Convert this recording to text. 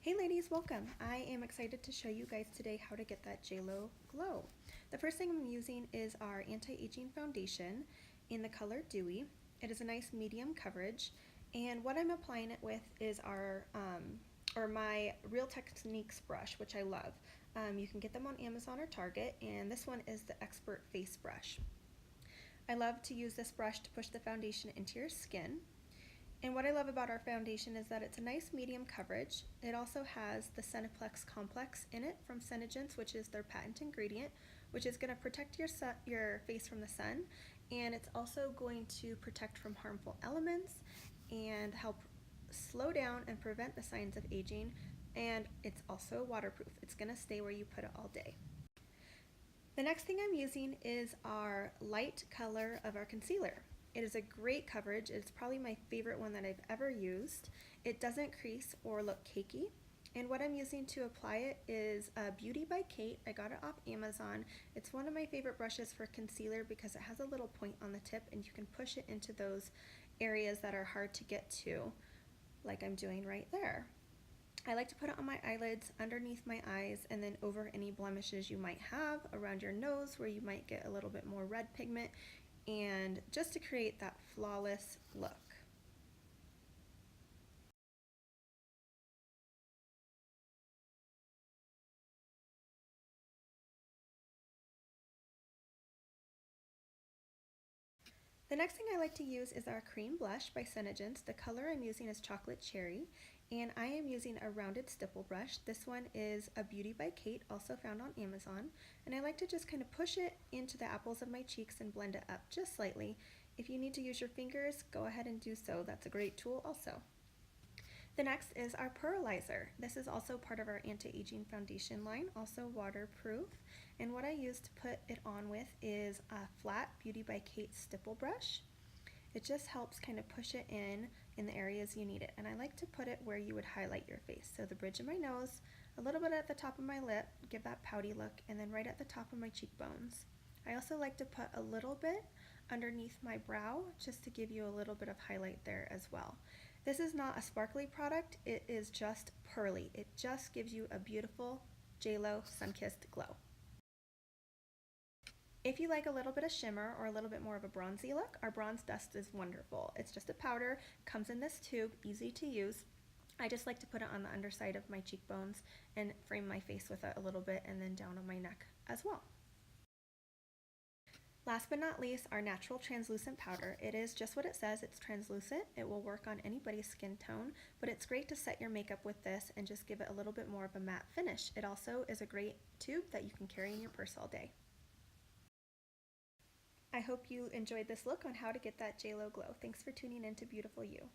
Hey ladies, welcome. I am excited to show you guys today how to get that JLO Glow. The first thing I'm using is our anti-aging foundation in the color Dewy. It is a nice medium coverage, and what I'm applying it with is my Real Techniques brush, which I love. You can get them on Amazon or Target, and this one is the Expert Face Brush. I love to use this brush to push the foundation into your skin. And what I love about our foundation is that it's a nice medium coverage. It also has the Seneplex complex in it from SENEGENCE, which is their patent ingredient, which is going to protect your face from the sun, and it's also going to protect from harmful elements and help slow down and prevent the signs of aging, and it's also waterproof. It's going to stay where you put it all day. The next thing I'm using is our light color of our concealer. It is a great coverage. It's probably my favorite one that I've ever used. It doesn't crease or look cakey. And what I'm using to apply it is Beauty by Kate. I got it off Amazon. It's one of my favorite brushes for concealer because it has a little point on the tip and you can push it into those areas that are hard to get to, like I'm doing right there. I like to put it on my eyelids, underneath my eyes, and then over any blemishes you might have, around your nose where you might get a little bit more red pigment, and just to create that flawless look. The next thing I like to use is our cream blush by SENEGENCE. The color I'm using is Chocolate Cherry, and I am using a rounded stipple brush. This one is a Beauty by Kate, also found on Amazon, and I like to just kind of push it into the apples of my cheeks and blend it up just slightly. If you need to use your fingers, go ahead and do so. That's a great tool also. The next is our pearlizer. This is also part of our anti-aging foundation line, also waterproof. And what I use to put it on with is a flat Beauty by Kate stipple brush. It just helps kind of push it in the areas you need it. And I like to put it where you would highlight your face. So the bridge of my nose, a little bit at the top of my lip, give that pouty look, and then right at the top of my cheekbones. I also like to put a little bit underneath my brow just to give you a little bit of highlight there as well. This is not a sparkly product, it is just pearly. It just gives you a beautiful JLO sun-kissed glow. If you like a little bit of shimmer or a little bit more of a bronzy look, our bronze dust is wonderful. It's just a powder, comes in this tube, easy to use. I just like to put it on the underside of my cheekbones and frame my face with it a little bit, and then down on my neck as well. Last but not least, our natural translucent powder. It is just what it says, it's translucent. It will work on anybody's skin tone, but it's great to set your makeup with this and just give it a little bit more of a matte finish. It also is a great tube that you can carry in your purse all day. I hope you enjoyed this look on how to get that JLO glow. Thanks for tuning in to Beautiful You.